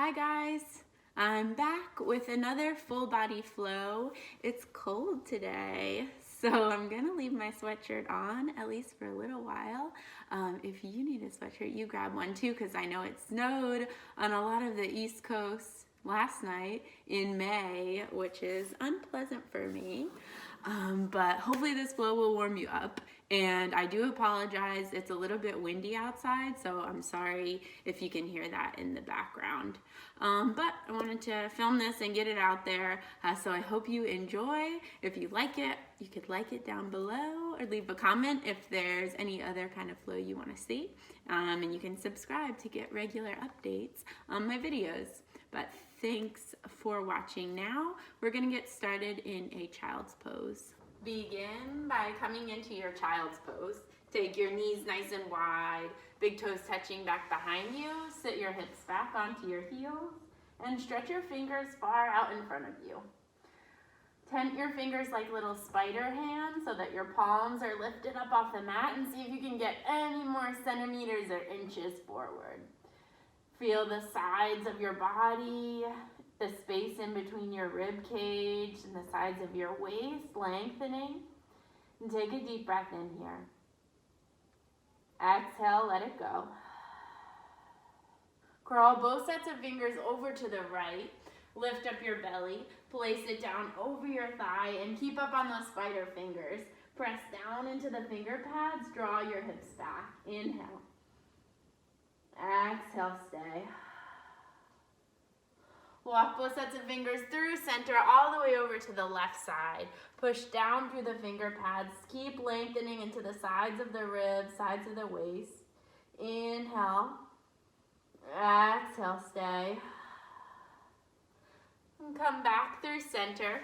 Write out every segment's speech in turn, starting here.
Hi guys, I'm back with another full body flow. It's cold today, so I'm gonna leave my sweatshirt on, at least for a little while. If you need a sweatshirt, you grab one too, because I know it snowed on a lot of the East Coast last night in May, which is unpleasant for me. But hopefully this flow will warm you up. And I do apologize, it's a little bit windy outside, so I'm sorry if you can hear that in the background. But I wanted to film this and get it out there, so I hope you enjoy. If you like it, you could like it down below or leave a comment if there's any other kind of flow you want to see. And you can subscribe to get regular updates on my videos. But thanks for watching now. We're gonna get started in a child's pose. Begin by coming into your child's pose. Take your knees nice and wide, big toes touching back behind you. Sit your hips back onto your heels and stretch your fingers far out in front of you. Tent your fingers like little spider hands so that your palms are lifted up off the mat, and see if you can get any more centimeters or inches forward. Feel the sides of your body, the space in between your rib cage and the sides of your waist lengthening. And take a deep breath in here. Exhale, let it go. Crawl both sets of fingers over to the right. Lift up your belly. Place it down over your thigh and keep up on those spider fingers. Press down into the finger pads. Draw your hips back. Inhale. Exhale, stay. Walk both sets of fingers through center all the way over to the left side. Push down through the finger pads. Keep lengthening into the sides of the ribs, sides of the waist. Inhale. Exhale, stay. And come back through center.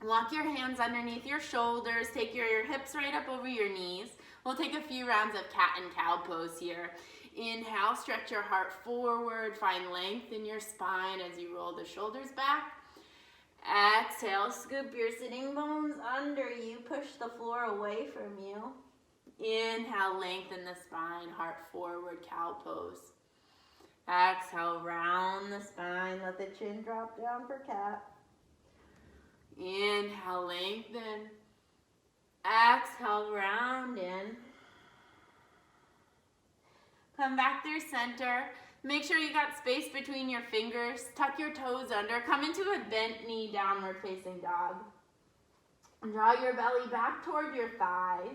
Walk your hands underneath your shoulders. Take your hips right up over your knees. We'll take a few rounds of cat and cow pose here. Inhale, stretch your heart forward, find length in your spine as you roll the shoulders back. Exhale, scoop your sitting bones under you, push the floor away from you. Inhale, lengthen the spine, heart forward, cow pose. Exhale, round the spine, let the chin drop down for cat. Inhale, lengthen. Exhale, round in. Come back through center. Make sure you got space between your fingers. Tuck your toes under. Come into a bent knee, downward facing dog. Draw your belly back toward your thighs.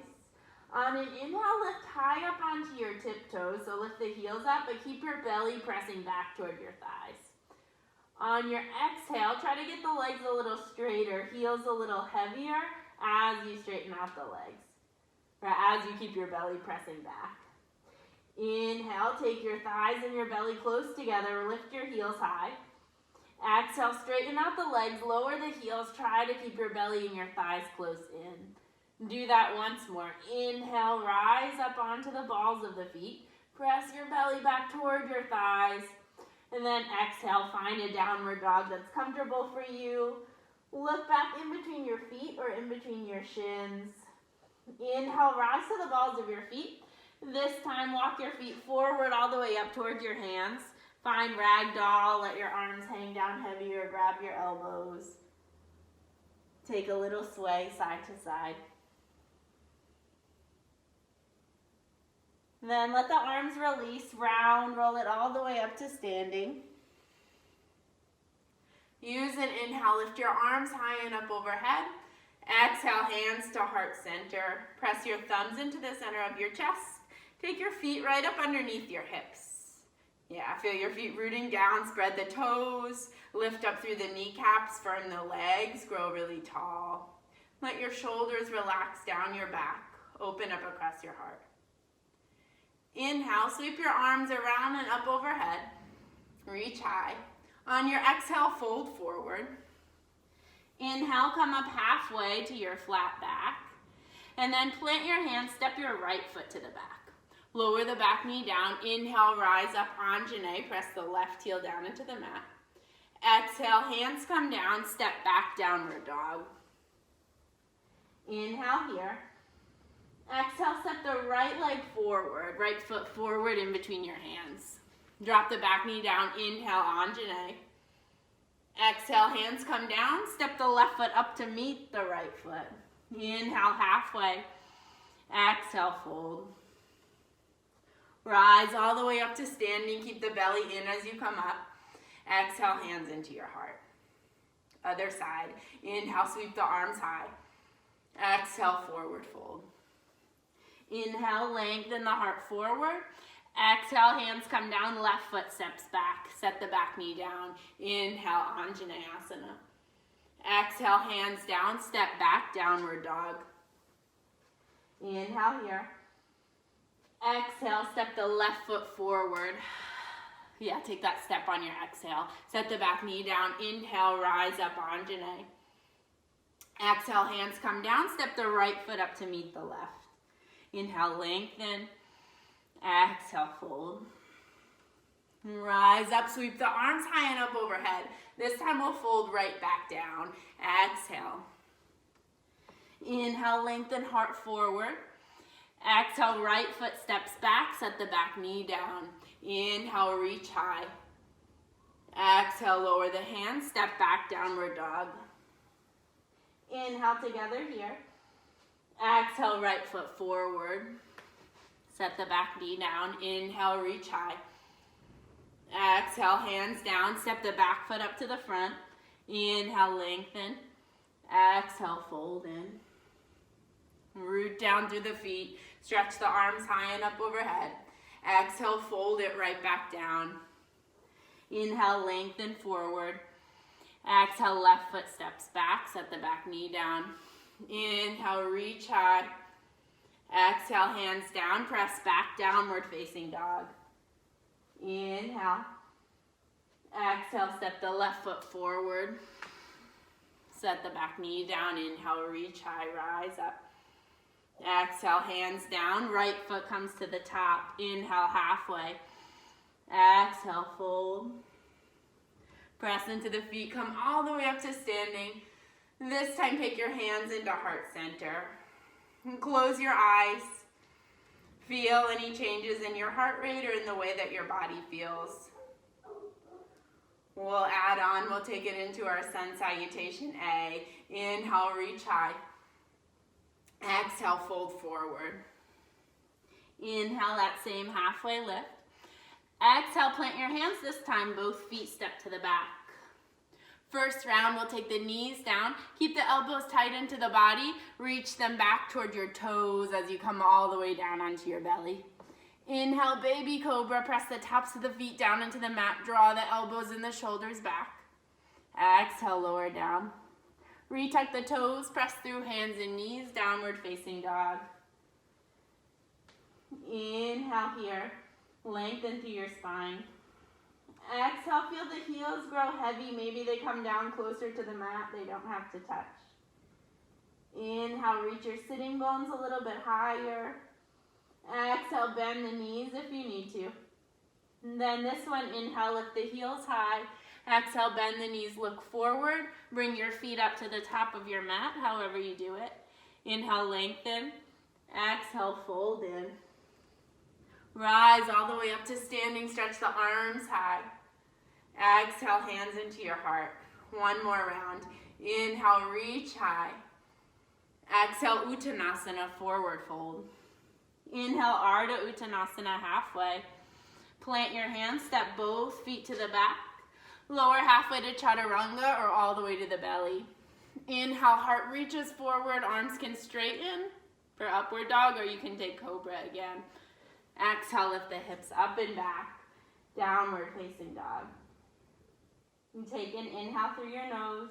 On an inhale, lift high up onto your tiptoes. So lift the heels up, but keep your belly pressing back toward your thighs. On your exhale, try to get the legs a little straighter, heels a little heavier as you straighten out the legs, or as you keep your belly pressing back. Inhale, take your thighs and your belly close together, lift your heels high. Exhale, straighten out the legs, lower the heels, try to keep your belly and your thighs close in. Do that once more. Inhale, rise up onto the balls of the feet. Press your belly back toward your thighs. And then exhale, find a downward dog that's comfortable for you. Look back in between your feet or in between your shins. Inhale, rise to the balls of your feet. This time, walk your feet forward all the way up toward your hands. Find ragdoll, let your arms hang down heavier, grab your elbows. Take a little sway side to side. Then let the arms release, round, roll it all the way up to standing. Use an inhale, lift your arms high and up overhead. Exhale, hands to heart center. Press your thumbs into the center of your chest. Take your feet right up underneath your hips. Yeah, feel your feet rooting down, spread the toes, lift up through the kneecaps, firm the legs, grow really tall. Let your shoulders relax down your back, open up across your heart. Inhale, sweep your arms around and up overhead. Reach high. On your exhale, fold forward. Inhale, come up halfway to your flat back. And then plant your hands, step your right foot to the back. Lower the back knee down. Inhale, rise up, Anjane. Press the left heel down into the mat. Exhale, hands come down, step back, downward dog. Inhale here. Exhale, step the right leg forward, right foot forward in between your hands. Drop the back knee down, inhale, Anjane. Exhale, hands come down, step the left foot up to meet the right foot. Inhale, halfway. Exhale, fold. Rise all the way up to standing, keep the belly in as you come up. Exhale, hands into your heart. Other side, inhale, sweep the arms high. Exhale, forward fold. Inhale, lengthen the heart forward. Exhale, hands come down, left foot steps back. Set the back knee down. Inhale, Anjaneyasana. Exhale, hands down, step back, downward dog. Inhale here. Exhale, step the left foot forward. Yeah, take that step on your exhale. Set the back knee down. Inhale, rise up, Anjane. Exhale, hands come down, step the right foot up to meet the left. Inhale, lengthen. Exhale, fold. Rise up, sweep the arms high and up overhead. This time we'll fold right back down. Exhale. Inhale, lengthen, heart forward. Exhale, right foot steps back, set the back knee down. Inhale, reach high. Exhale, lower the hands, step back, downward dog. Inhale together here. Exhale, right foot forward. Set the back knee down. Inhale, reach high. Exhale, hands down. Step the back foot up to the front. Inhale, lengthen. Exhale, fold in. Root down through the feet. Stretch the arms high and up overhead. Exhale, fold it right back down. Inhale, lengthen forward. Exhale, left foot steps back. Set the back knee down. Inhale, reach high. Exhale, hands down. Press back, downward facing dog. Inhale. Exhale, step the left foot forward. Set the back knee down. Inhale, reach high, rise up. Exhale, hands down. Right foot comes to the top. Inhale, halfway. Exhale, fold. Press into the feet. Come all the way up to standing. This time, take your hands into heart center. And close your eyes. Feel any changes in your heart rate or in the way that your body feels. We'll add on, we'll take it into our sun salutation A. Inhale, reach high. Exhale, fold forward. Inhale, that same halfway lift. Exhale, plant your hands. This time, both feet step to the back. First round, we'll take the knees down. Keep the elbows tight into the body. Reach them back toward your toes as you come all the way down onto your belly. Inhale, baby cobra. Press the tops of the feet down into the mat. Draw the elbows and the shoulders back. Exhale, lower down. Retuck the toes. Press through hands and knees. Downward facing dog. Inhale here. Lengthen through your spine. Exhale, feel the heels grow heavy. Maybe they come down closer to the mat. They don't have to touch. Inhale, reach your sitting bones a little bit higher. Exhale, bend the knees if you need to. And then this one, inhale, lift the heels high. Exhale, bend the knees, look forward. Bring your feet up to the top of your mat, however you do it. Inhale, lengthen. Exhale, fold in. Rise all the way up to standing. Stretch the arms high. Exhale, hands into your heart. One more round. Inhale, reach high. Exhale, Uttanasana, forward fold. Inhale, Ardha Uttanasana, halfway. Plant your hands, step both feet to the back. Lower halfway to Chaturanga or all the way to the belly. Inhale, heart reaches forward, arms can straighten for upward dog, or you can take cobra again. Exhale, lift the hips up and back. Downward facing dog. And take an inhale through your nose.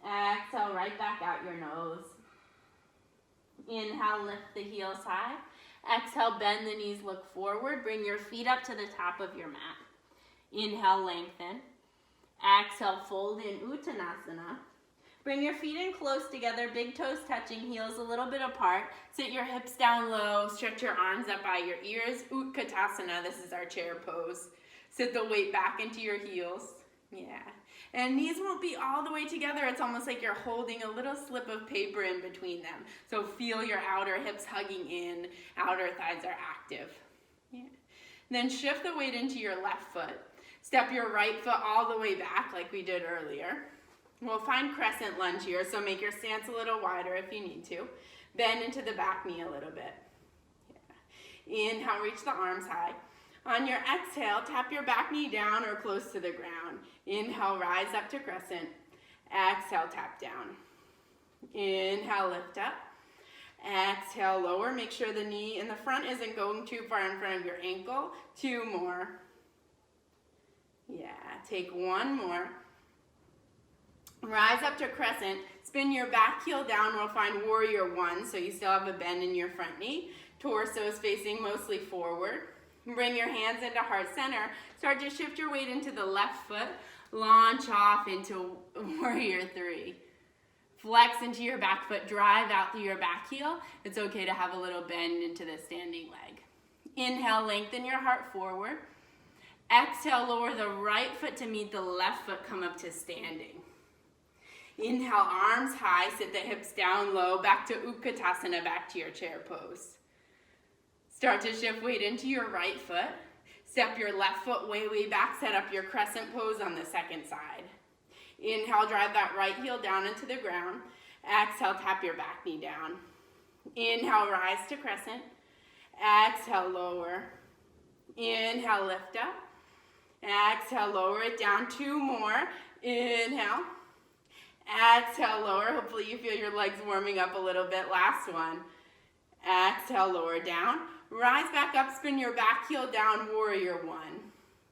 Exhale, right back out your nose. Inhale, lift the heels high. Exhale, bend the knees, look forward. Bring your feet up to the top of your mat. Inhale, lengthen. Exhale, fold in Uttanasana. Bring your feet in close together, big toes touching, heels a little bit apart. Sit your hips down low, stretch your arms up by your ears. Utkatasana, this is our chair pose. Sit the weight back into your heels. Yeah. And knees won't be all the way together. It's almost like you're holding a little slip of paper in between them. So feel your outer hips hugging in, outer thighs are active. Yeah. Then shift the weight into your left foot. Step your right foot all the way back like we did earlier. We'll find crescent lunge here, so make your stance a little wider if you need to. Bend into the back knee a little bit. Yeah. Inhale, reach the arms high. On your exhale, tap your back knee down or close to the ground. Inhale, rise up to crescent. Exhale, tap down. Inhale, lift up. Exhale, lower. Make sure the knee in the front isn't going too far in front of your ankle. 2 more. Yeah, take 1 more. Rise up to crescent. Spin your back heel down. We'll find warrior 1, so you still have a bend in your front knee. Torso is facing mostly forward. Bring your hands into heart center. Start to shift your weight into the left foot. Launch off into warrior 3. Flex into your back foot. Drive out through your back heel. It's okay to have a little bend into the standing leg. Inhale, lengthen your heart forward. Exhale, lower the right foot to meet the left foot. Come up to standing. Inhale, arms high. Sit the hips down low. Back to Utkatasana, back to your chair pose. Start to shift weight into your right foot. Step your left foot way, way back. Set up your crescent pose on the second side. Inhale, drive that right heel down into the ground. Exhale, tap your back knee down. Inhale, rise to crescent. Exhale, lower. Inhale, lift up. Exhale, lower it down. 2 more. Inhale. Exhale, lower. Hopefully you feel your legs warming up a little bit. Last one. Exhale, lower down. Rise back up, spin your back heel down, warrior 1.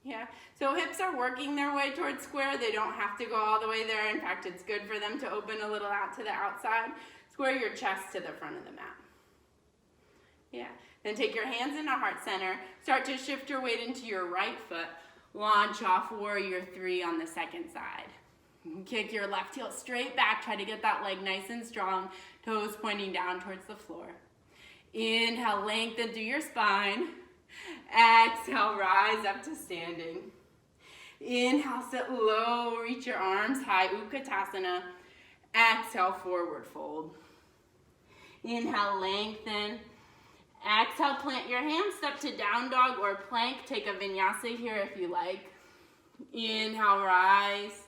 Yeah, so hips are working their way towards square. They don't have to go all the way there. In fact, it's good for them to open a little out to the outside. Square your chest to the front of the mat. Yeah, then take your hands into heart center. Start to shift your weight into your right foot. Launch off warrior 3 on the second side. Kick your left heel straight back. Try to get that leg nice and strong. Toes pointing down towards the floor. Inhale, lengthen through your spine. Exhale, rise up to standing. Inhale, sit low, reach your arms high, Utkatasana. Exhale, forward fold. Inhale, lengthen. Exhale, plant your hands, step to down dog or plank. Take a vinyasa here if you like. Inhale, rise.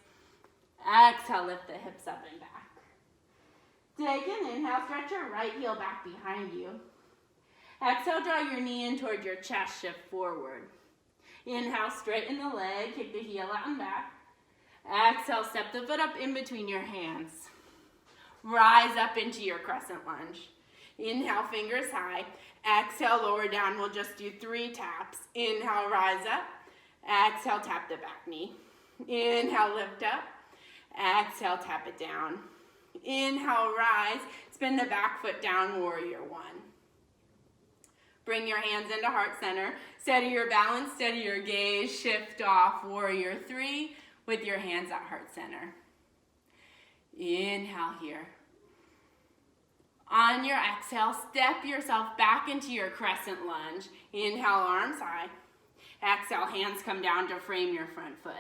Exhale, lift the hips up and back. Take an inhale, stretch your right heel back behind you. Exhale, draw your knee in toward your chest, shift forward. Inhale, straighten the leg, kick the heel out and back. Exhale, step the foot up in between your hands. Rise up into your crescent lunge. Inhale, fingers high. Exhale, lower down. We'll just do 3 taps. Inhale, rise up. Exhale, tap the back knee. Inhale, lift up. Exhale, tap it down. Inhale, rise. Spin the back foot down, warrior 1. Bring your hands into heart center. Steady your balance, steady your gaze. Shift off, warrior 3 with your hands at heart center. Inhale here. On your exhale, step yourself back into your crescent lunge. Inhale, arms high. Exhale, hands come down to frame your front foot.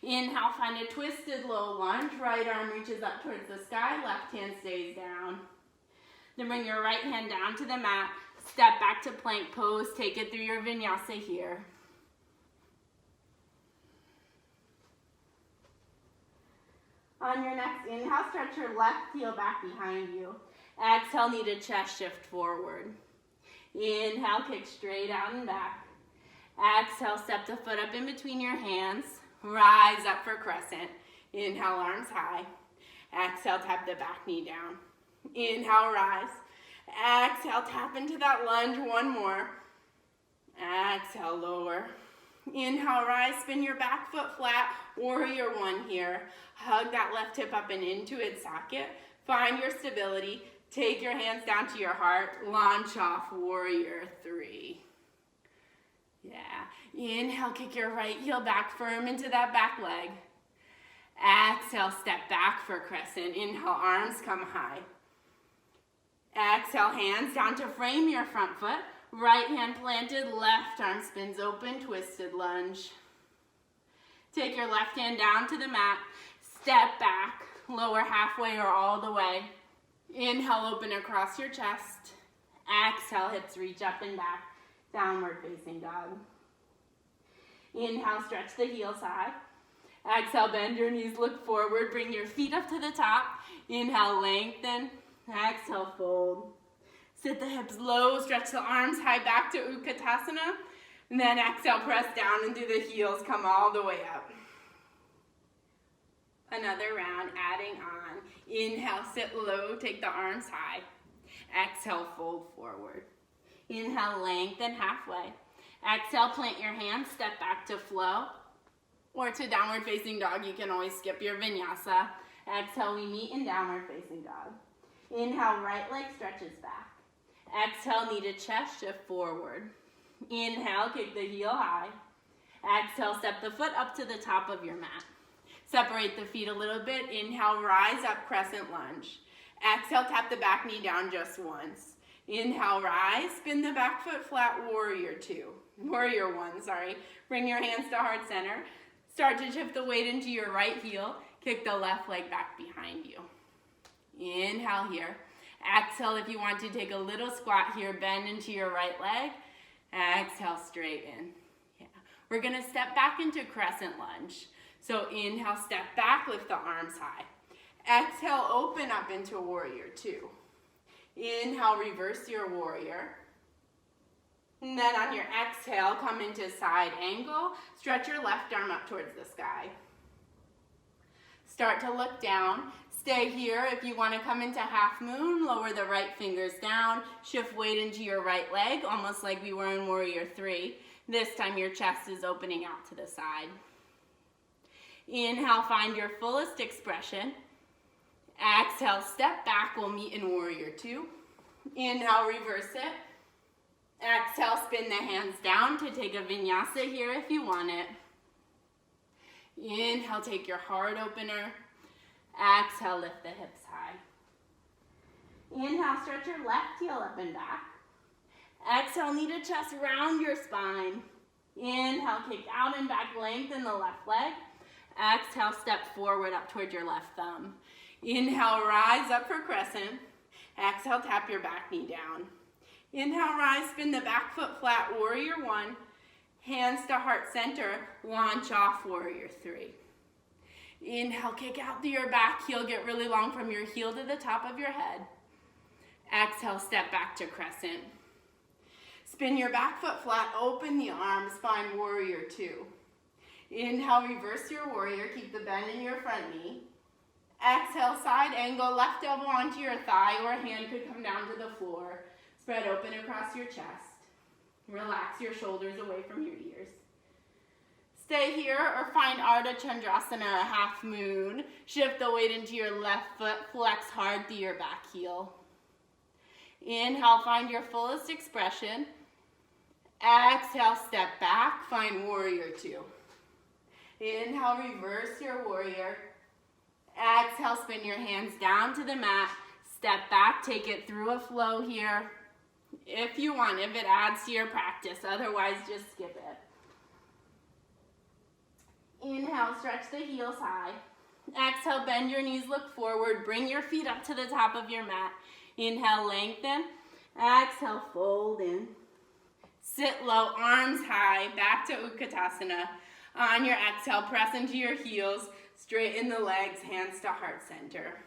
Inhale, find a twisted low lunge. Right arm reaches up towards the sky. Left hand stays down. Then bring your right hand down to the mat. Step back to plank pose. Take it through your vinyasa here. On your next inhale, stretch your left heel back behind you. Exhale, knee to chest, shift forward. Inhale, kick straight out and back. Exhale, step the foot up in between your hands. Rise up for crescent. Inhale, arms high. Exhale, tap the back knee down. Inhale, rise. Exhale, tap into that lunge. 1 more. Exhale, lower. Inhale, rise. Spin your back foot flat. Warrior 1 here. Hug that left hip up and into its socket. Find your stability. Take your hands down to your heart. Launch off, warrior 3. Yeah. Inhale, kick your right heel back firm into that back leg. Exhale, step back for crescent. Inhale, arms come high. Exhale, hands down to frame your front foot. Right hand planted, left arm spins open, twisted lunge. Take your left hand down to the mat. Step back, lower halfway or all the way. Inhale, open across your chest. Exhale, hips reach up and back. Downward facing dog. Inhale, stretch the heels high. Exhale, bend your knees, look forward, bring your feet up to the top. Inhale, lengthen. Exhale, fold. Sit the hips low, stretch the arms high back to Utkatasana. And then exhale, press down and through the heels, come all the way up. Another round, adding on. Inhale, sit low, take the arms high. Exhale, fold forward. Inhale, lengthen halfway. Exhale, plant your hands, step back to flow. Or to downward facing dog, you can always skip your vinyasa. Exhale, we meet in downward facing dog. Inhale, right leg stretches back. Exhale, knee to chest, shift forward. Inhale, kick the heel high. Exhale, step the foot up to the top of your mat. Separate the feet a little bit. Inhale, rise up, crescent lunge. Exhale, tap the back knee down just once. Inhale, rise, spin the back foot flat, warrior one, sorry. Bring your hands to heart center. Start to shift the weight into your right heel. Kick the left leg back behind you. Inhale here. Exhale, if you want to take a little squat here, bend into your right leg. Exhale, straighten. Yeah. We're gonna step back into crescent lunge. So inhale, step back, lift the arms high. Exhale, open up into warrior two. Inhale, reverse your warrior. And then on your exhale, come into side angle. Stretch your left arm up towards the sky. Start to look down. Stay here. If you want to come into half moon, lower the right fingers down. Shift weight into your right leg, almost like we were in warrior three. This time your chest is opening out to the side. Inhale, find your fullest expression. Exhale, step back, we'll meet in warrior two. Inhale, reverse it. Exhale, spin the hands down to take a vinyasa here if you want it. Inhale, take your heart opener. Exhale, lift the hips high. Inhale, stretch your left heel up and back. Exhale, knee to chest, round your spine. Inhale, kick out and back, lengthen the left leg. Exhale, step forward up toward your left thumb. Inhale, rise up for crescent. Exhale, tap your back knee down. Inhale, rise, spin the back foot flat, warrior one. Hands to heart center, launch off, warrior three. Inhale, kick out to your back heel, get really long from your heel to the top of your head. Exhale, step back to crescent. Spin your back foot flat, open the arms, find warrior two. Inhale, reverse your warrior, keep the bend in your front knee. Exhale, side angle, left elbow onto your thigh or hand could come down to the floor. Spread open across your chest. Relax your shoulders away from your ears. Stay here or find Ardha Chandrasana, a half moon. Shift the weight into your left foot, flex hard through your back heel. Inhale, find your fullest expression. Exhale, step back, find warrior two. Inhale, reverse your warrior. Exhale, spin your hands down to the mat. Step back, take it through a flow here. If you want, if it adds to your practice, otherwise just skip it. Inhale, stretch the heels high. Exhale, bend your knees, look forward, bring your feet up to the top of your mat. Inhale, lengthen. Exhale, fold in. Sit low, arms high, back to Utkatasana. On your exhale, press into your heels, straighten the legs, hands to heart center.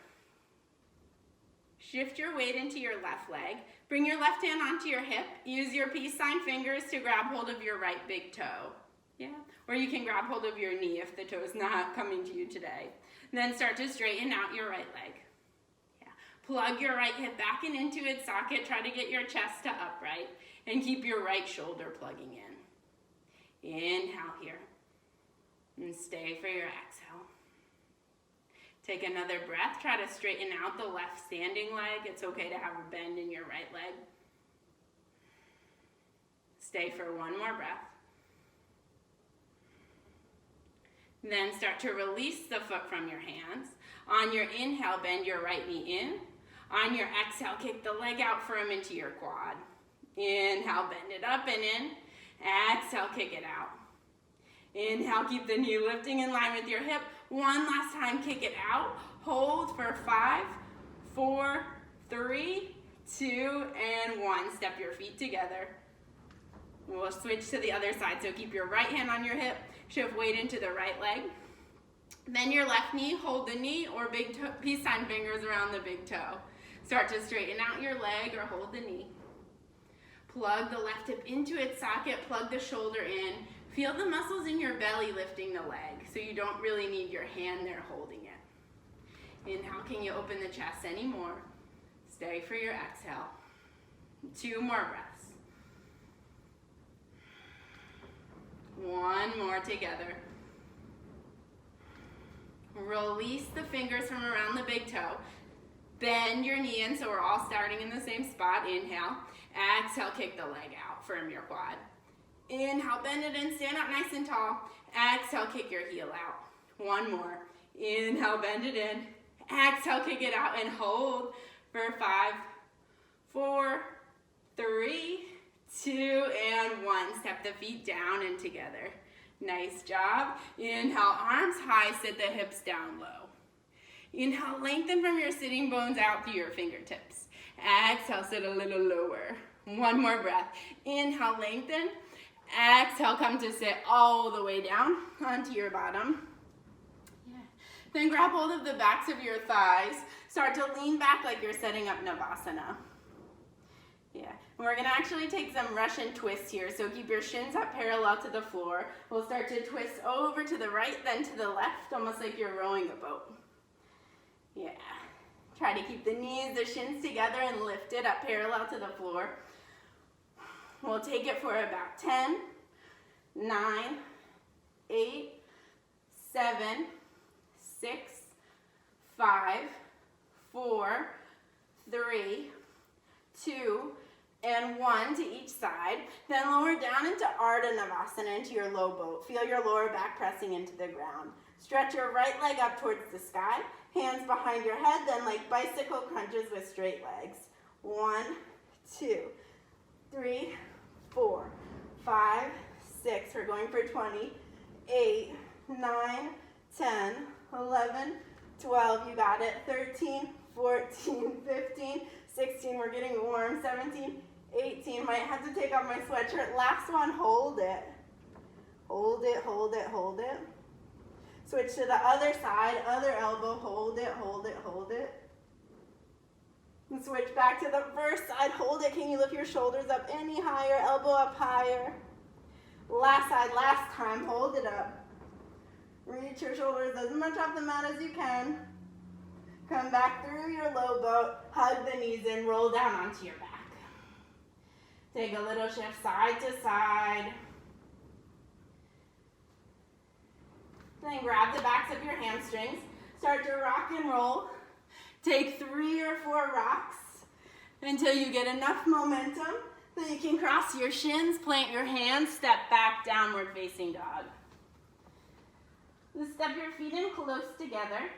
Shift your weight into your left leg. Bring your left hand onto your hip. Use your peace sign fingers to grab hold of your right big toe. Yeah, or you can grab hold of your knee if the toe is not coming to you today. And then start to straighten out your right leg. Yeah. Plug your right hip back and into its socket. Try to get your chest to upright and keep your right shoulder plugging in. Inhale here. And stay for your exhale. Take another breath. Try to straighten out the left standing leg. It's okay to have a bend in your right leg. Stay for one more breath. Then start to release the foot from your hands. On your inhale, bend your right knee in. On your exhale, kick the leg out firm into your quad. Inhale, bend it up and in. Exhale, kick it out. Inhale, keep the knee lifting in line with your hip. One last time, kick it out. Hold for 5, 4, 3, 2, and 1. Step your feet together. We'll switch to the other side. So keep your right hand on your hip, shift weight into the right leg. Then your left knee, hold the knee or big toe, peace sign fingers around the big toe. Start to straighten out your leg or hold the knee. Plug the left hip into its socket, plug the shoulder in. Feel the muscles in your belly lifting the leg, so you don't really need your hand there holding it. Inhale, can you open the chest anymore? Stay for your exhale. 2 more breaths. 1 more together. Release the fingers from around the big toe. Bend your knee in so we're all starting in the same spot. Inhale. Exhale, kick the leg out. Firm your quad. Inhale, bend it in. Stand up nice and tall. Exhale, kick your heel out. 1 more. Inhale, bend it in. Exhale, kick it out and hold for 5, 4, 3, 2, and 1. Step the feet down and together. Nice job. Inhale, arms high, sit the hips down low. Inhale, lengthen from your sitting bones out through your fingertips. Exhale, sit a little lower. 1 more breath. Inhale, lengthen. Exhale, come to sit all the way down onto your bottom. Yeah. Then grab hold of the backs of your thighs. Start to lean back like you're setting up Savasana. Yeah, and we're gonna actually take some Russian twists here, so keep your shins up parallel to the floor. We'll start to twist over to the right, then to the left, almost like you're rowing a boat. Yeah, try to keep the knees, the shins together and lift it up parallel to the floor. We'll take it for about 10, 9, 8, 7, 6, 5, 4, 3, 2, and 1 to each side. Then lower down into Ardha Navasana, into your low boat. Feel your lower back pressing into the ground. Stretch your right leg up towards the sky. Hands behind your head, then like bicycle crunches with straight legs. 1, 2, 3, 4, 5, 6. We're going for 20. 8, 9, 10, 11, 12. You got it. 13, 14, 15, 16. We're getting warm. 17, 18. Might have to take off my sweatshirt. Last one. Hold it. Hold it, hold it, hold it. Switch to the other side, other elbow, hold it, hold it, hold it. And switch back to the first side, hold it. Can you lift your shoulders up any higher, elbow up higher? Last side, last time, hold it up. Reach your shoulders as much off the mat as you can. Come back through your low boat, hug the knees in, roll down onto your back. Take a little shift side to side. Then grab the backs of your hamstrings. Start to rock and roll. Take 3 or 4 rocks until you get enough momentum. Then you can cross your shins, plant your hands, step back, downward facing dog. Step your feet in close together.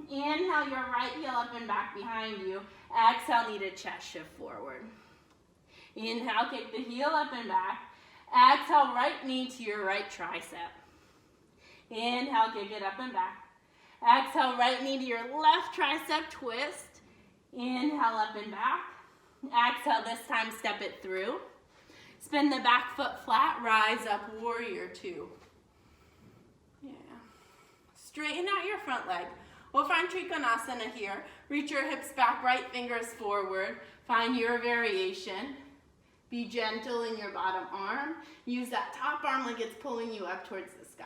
Inhale your right heel up and back behind you. Exhale, knee to chest, shift forward. Inhale, kick the heel up and back. Exhale, right knee to your right tricep. Inhale, kick it up and back. Exhale, right knee to your left tricep, twist. Inhale, up and back. Exhale, this time step it through. Spin the back foot flat, rise up, warrior 2. Yeah. Straighten out your front leg. We'll find Trikonasana here. Reach your hips back, right fingers forward. Find your variation. Be gentle in your bottom arm. Use that top arm like it's pulling you up towards the sky.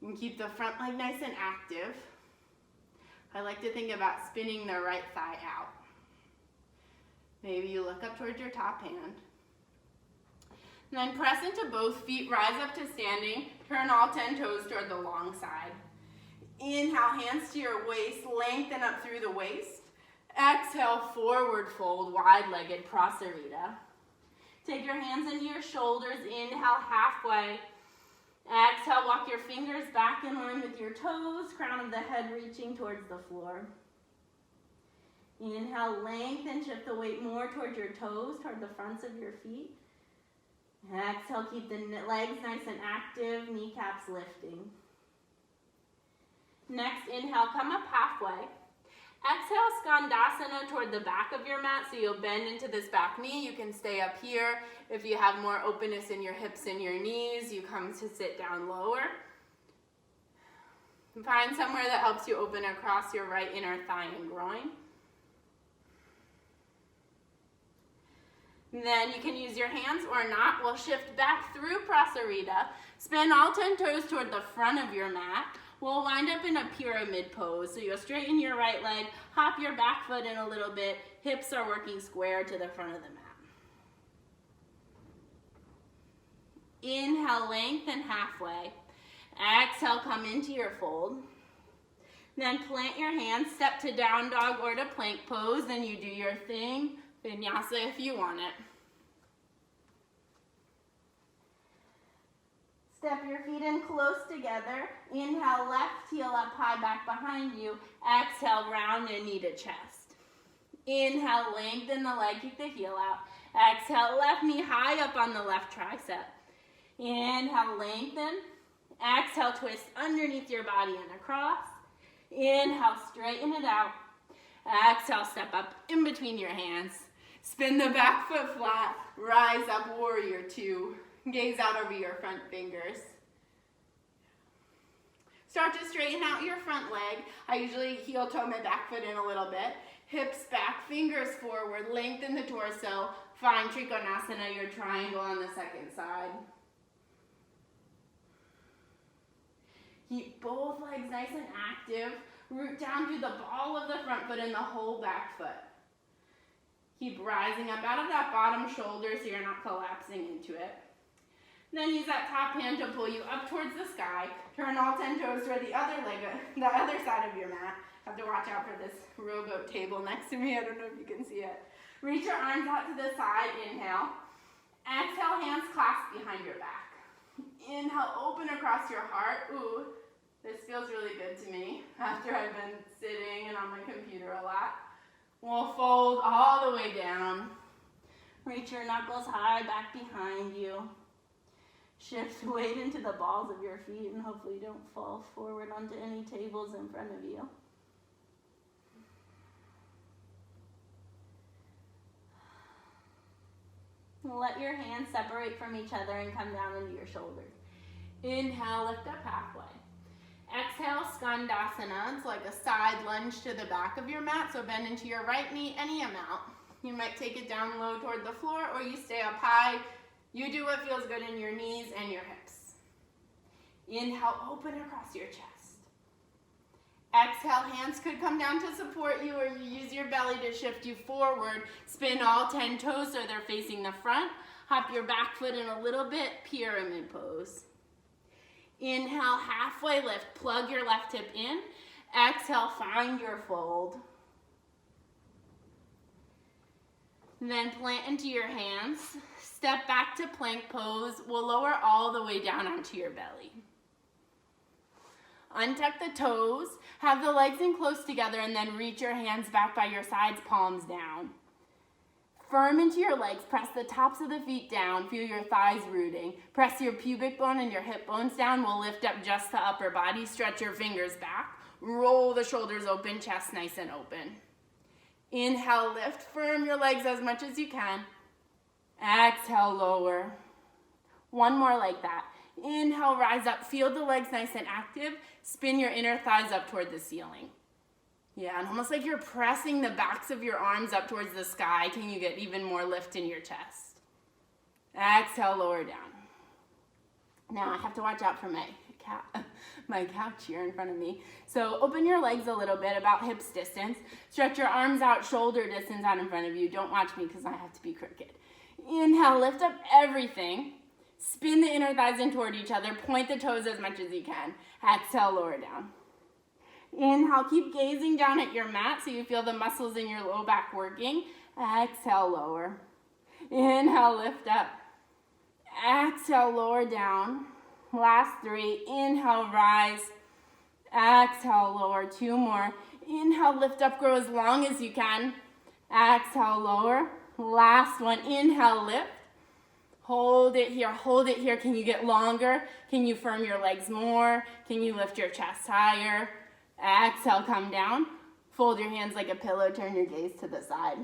You can keep the front leg nice and active. I like to think about spinning the right thigh out. Maybe you look up towards your top hand. And then press into both feet, rise up to standing, turn all 10 toes toward the long side. Inhale, hands to your waist, lengthen up through the waist. Exhale, forward fold, wide-legged Prasarita. Take your hands into your shoulders, inhale halfway. Exhale, walk your fingers back in line with your toes, crown of the head reaching towards the floor. Inhale, lengthen, shift the weight more towards your toes, toward the fronts of your feet. Exhale, keep the legs nice and active, kneecaps lifting. Next, inhale, come up halfway. Exhale, Skandasana toward the back of your mat, so you'll bend into this back knee. You can stay up here. If you have more openness in your hips and your knees, you come to sit down lower. Find somewhere that helps you open across your right inner thigh and groin. And then you can use your hands or not. We'll shift back through Prasarita. Spin all 10 toes toward the front of your mat. We'll wind up in a pyramid pose. So you'll straighten your right leg, hop your back foot in a little bit. Hips are working square to the front of the mat. Inhale, lengthen halfway. Exhale, come into your fold. Then plant your hands, step to down dog or to plank pose. Then you do your thing. Vinyasa if you want it. Step your feet in close together. Inhale, left heel up high back behind you. Exhale, round and knee to chest. Inhale, lengthen the leg, keep the heel out. Exhale, left knee high up on the left tricep. Inhale, lengthen. Exhale, twist underneath your body and across. Inhale, straighten it out. Exhale, step up in between your hands. Spin the back foot flat. Rise up, warrior two. Gaze out over your front fingers. Start to straighten out your front leg. I usually heel toe my back foot in a little bit. Hips back, fingers forward. Lengthen the torso. Find Trikonasana, your triangle on the second side. Keep both legs nice and active. Root down through the ball of the front foot and the whole back foot. Keep rising up out of that bottom shoulder so you're not collapsing into it. Then use that top hand to pull you up towards the sky. Turn all 10 toes toward the other leg, the other side of your mat. Have to watch out for this rowboat table next to me. I don't know if you can see it. Reach your arms out to the side. Inhale. Exhale, hands clasped behind your back. Inhale, open across your heart. Ooh, this feels really good to me after I've been sitting and on my computer a lot. We'll fold all the way down. Reach your knuckles high back behind you. Shift weight into the balls of your feet and hopefully you don't fall forward onto any tables in front of you. Let your hands separate from each other and come down into your shoulders. Inhale, lift up halfway. Exhale, Skandasana. It's like a side lunge to the back of your mat, so bend into your right knee any amount. You might take it down low toward the floor or you stay up high. You do what feels good in your knees and your hips. Inhale, open across your chest. Exhale, hands could come down to support you or you use your belly to shift you forward. Spin all 10 toes so they're facing the front. Hop your back foot in a little bit, pyramid pose. Inhale, halfway lift, plug your left hip in. Exhale, find your fold. Then plant into your hands. Step back to plank pose. We'll lower all the way down onto your belly. Untuck the toes, have the legs in close together, and then reach your hands back by your sides, palms down. Firm into your legs, press the tops of the feet down, feel your thighs rooting. Press your pubic bone and your hip bones down. We'll lift up just the upper body, stretch your fingers back. Roll the shoulders open, chest nice and open. Inhale, lift, firm your legs as much as you can. Exhale, lower. One more like that. Inhale, rise up. Feel the legs nice and active. Spin your inner thighs up toward the ceiling. Yeah, and almost like you're pressing the backs of your arms up towards the sky. Can you get even more lift in your chest? Exhale, lower down. Now I have to watch out for my couch here in front of me. So open your legs a little bit, about hips distance. Stretch your arms out, shoulder distance out in front of you. Don't watch me because I have to be crooked. Inhale, lift up everything. Spin the inner thighs in toward each other. Point the toes as much as you can. Exhale, lower down. Inhale, keep gazing down at your mat so you feel the muscles in your low back working. Exhale, lower. Inhale, lift up. Exhale, lower down. Last three. Inhale, rise. Exhale, lower. Two more. Inhale, lift up, grow as long as you can. Exhale, lower. Last one. Inhale, lift. Hold it here, hold it here. Can you get longer? Can you firm your legs more? Can you lift your chest higher? Exhale, come down. Fold your hands like a pillow, turn your gaze to the side.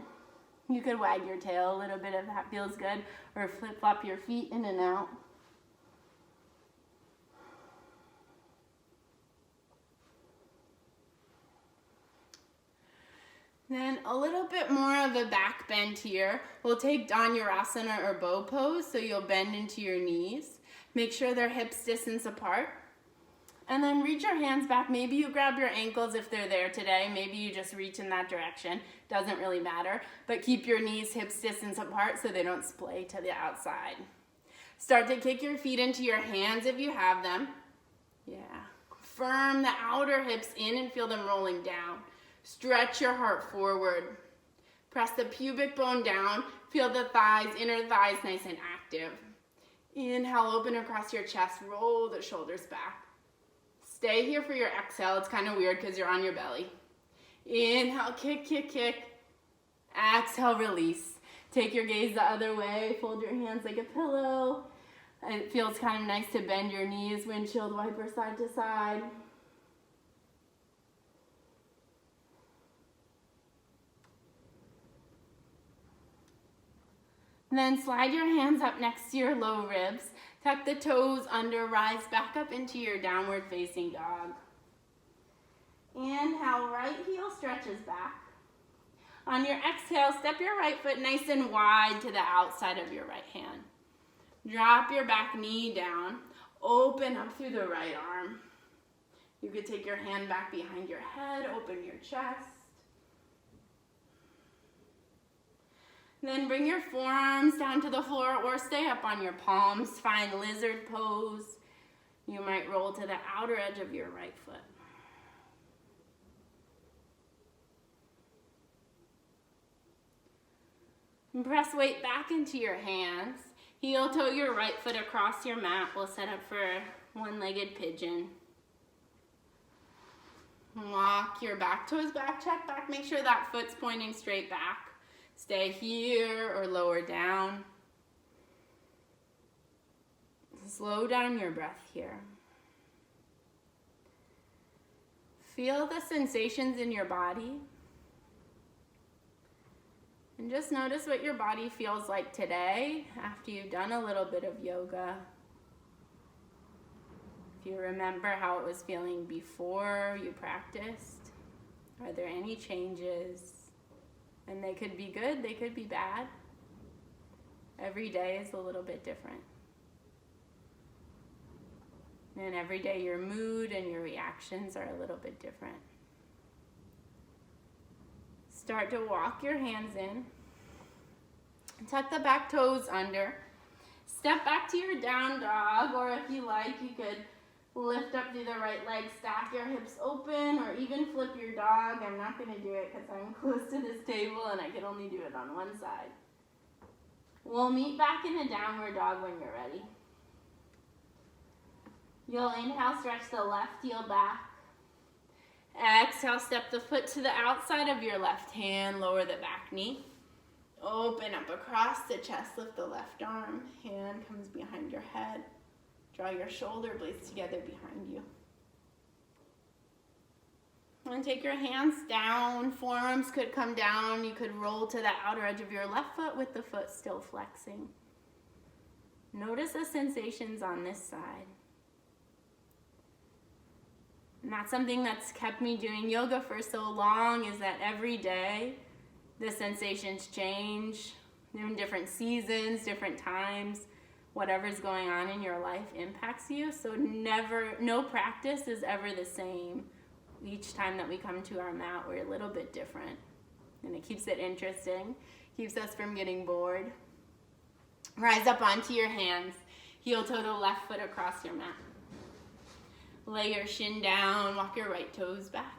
You could wag your tail a little bit if that feels good, or flip-flop your feet in and out. Then a little bit more of a back bend here. We'll take Vinyasa or bow pose, so you'll bend into your knees. Make sure they're hips distance apart. And then reach your hands back. Maybe you grab your ankles if they're there today. Maybe you just reach in that direction. Doesn't really matter. But keep your knees hips distance apart so they don't splay to the outside. Start to kick your feet into your hands if you have them. Yeah. Firm the outer hips in and feel them rolling down. Stretch your heart forward. Press the pubic bone down. Feel the thighs, inner thighs nice and active. Inhale, open across your chest. Roll the shoulders back. Stay here for your exhale. It's kind of weird because you're on your belly. Inhale, kick, kick, kick. Exhale, release. Take your gaze the other way. Fold your hands like a pillow. It feels kind of nice to bend your knees, windshield wiper side to side. And then slide your hands up next to your low ribs. Tuck the toes under, rise back up into your downward facing dog. Inhale, right heel stretches back. On your exhale, step your right foot nice and wide to the outside of your right hand. Drop your back knee down. Open up through the right arm. You could take your hand back behind your head, open your chest. Then bring your forearms down to the floor or stay up on your palms. Find lizard pose. You might roll to the outer edge of your right foot. And press weight back into your hands. Heel toe your right foot across your mat. We'll set up for one-legged pigeon. Walk your back toes back, check back. Make sure that foot's pointing straight back. Stay here or lower down. Slow down your breath here. Feel the sensations in your body. And just notice what your body feels like today after you've done a little bit of yoga. If you remember how it was feeling before you practiced, are there any changes? And they could be good, they could be bad. Every day is a little bit different. And every day your mood and your reactions are a little bit different. Start to walk your hands in. Tuck the back toes under. Step back to your down dog, or if you like, you could lift up through the right leg, stack your hips open, or even flip your dog. I'm not going to do it because I'm close to this table and I can only do it on one side. We'll meet back in a downward dog when you're ready. You'll inhale, stretch the left heel back. Exhale, step the foot to the outside of your left hand, lower the back knee. Open up across the chest, lift the left arm, hand comes behind your head. Draw your shoulder blades together behind you. And take your hands down, forearms could come down. You could roll to the outer edge of your left foot with the foot still flexing. Notice the sensations on this side. And that's something that's kept me doing yoga for so long, is that every day the sensations change. They're in different seasons, different times. Whatever's going on in your life impacts you. So no practice is ever the same. Each time that we come to our mat, we're a little bit different. And it keeps it interesting, keeps us from getting bored. Rise up onto your hands. Heel toe the left foot across your mat. Lay your shin down, walk your right toes back.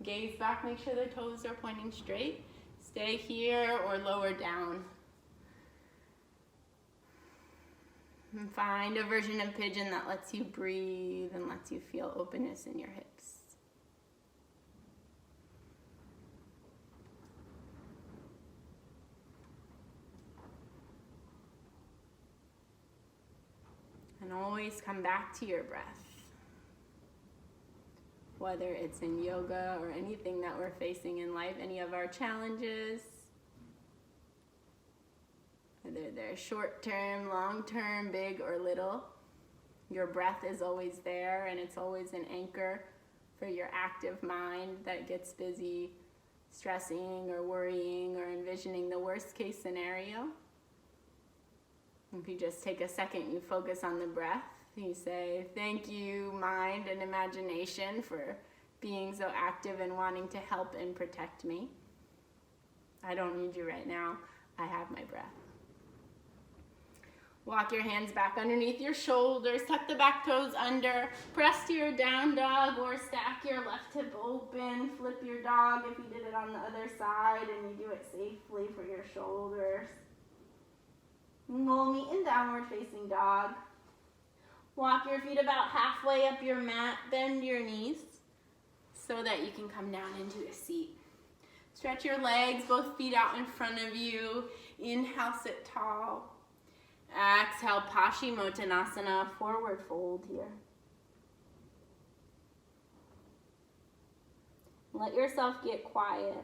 Gaze back, make sure the toes are pointing straight. Stay here or lower down. And find a version of pigeon that lets you breathe and lets you feel openness in your hips. And always come back to your breath. whether it's in yoga or anything that we're facing in life, any of our challenges, whether they're short-term, long-term, big or little. Your breath is always there, and it's always an anchor for your active mind that gets busy stressing or worrying or envisioning the worst case scenario. If you just take a second, you focus on the breath, you say, thank you, mind and imagination, for being so active and wanting to help and protect me. I don't need you right now. I have my breath. Walk your hands back underneath your shoulders, tuck the back toes under, press to your down dog or stack your left hip open, flip your dog if you did it on the other side and you do it safely for your shoulders. We'll meet in downward facing dog. Walk your feet about halfway up your mat, bend your knees so that you can come down into a seat. Stretch your legs, both feet out in front of you. Inhale, sit tall. Exhale, Paschimottanasana, forward fold here. Let yourself get quiet.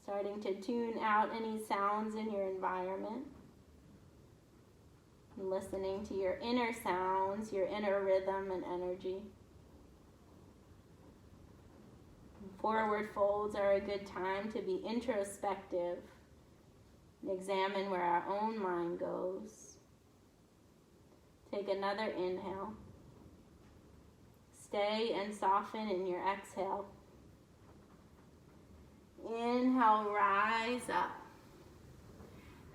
Starting to tune out any sounds in your environment. And listening to your inner sounds, your inner rhythm and energy. Forward folds are a good time to be introspective. Examine where our own mind goes. Take another inhale. Stay and soften in your exhale. Inhale, rise up.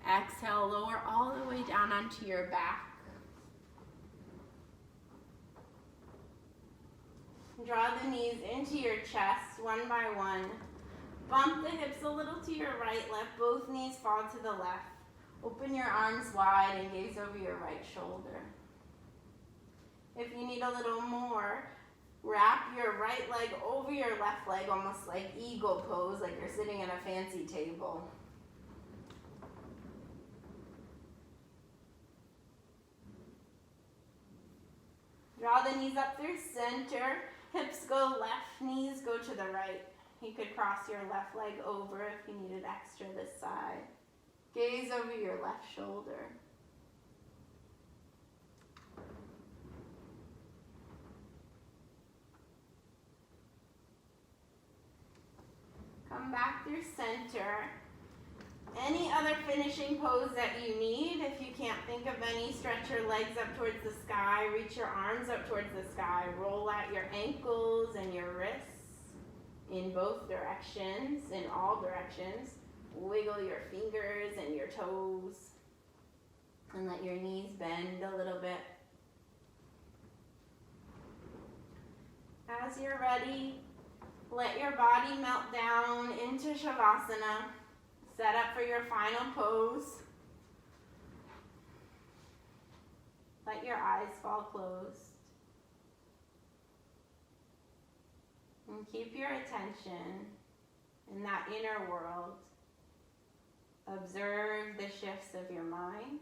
Exhale, lower all the way down onto your back. Draw the knees into your chest one by one. Bump the hips a little to your right, let both knees fall to the left. Open your arms wide and gaze over your right shoulder. If you need a little more, wrap your right leg over your left leg, almost like eagle pose, like you're sitting at a fancy table. Draw the knees up through center. Hips go left, knees go to the right. You could cross your left leg over if you needed extra this side. Gaze over your left shoulder. Come back through center. Any other finishing pose that you need, if you can't think of any, stretch your legs up towards the sky, reach your arms up towards the sky, roll out your ankles and your wrists in both directions, in all directions. Wiggle your fingers and your toes and let your knees bend a little bit. As you're ready, let your body melt down into Savasana. Set up for your final pose. Let your eyes fall closed. And keep your attention in that inner world. Observe the shifts of your mind.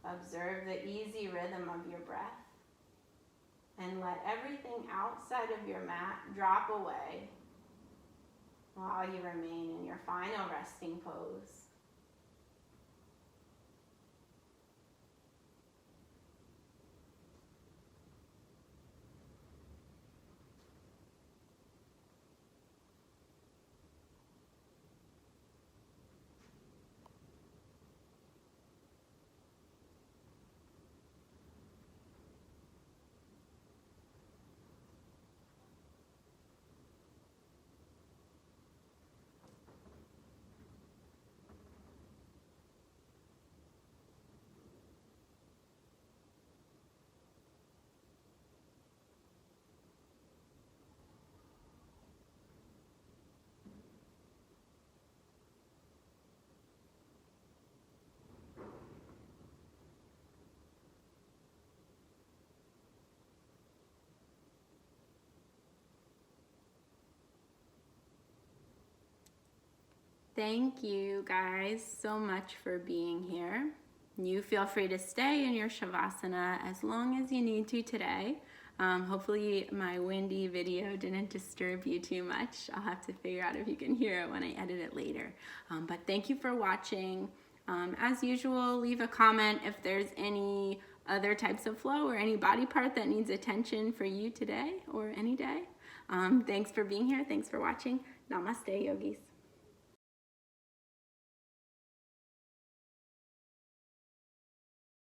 Observe the easy rhythm of your breath. And let everything outside of your mat drop away while you remain in your final resting pose. Thank you guys so much for being here. You feel free to stay in your Savasana as long as you need to today. Hopefully my windy video didn't disturb you too much. I'll have to figure out if you can hear it when I edit it later. But thank you for watching. As usual, leave a comment if there's any other types of flow or any body part that needs attention for you today or any day. Thanks for being here. Thanks for watching. Namaste, yogis.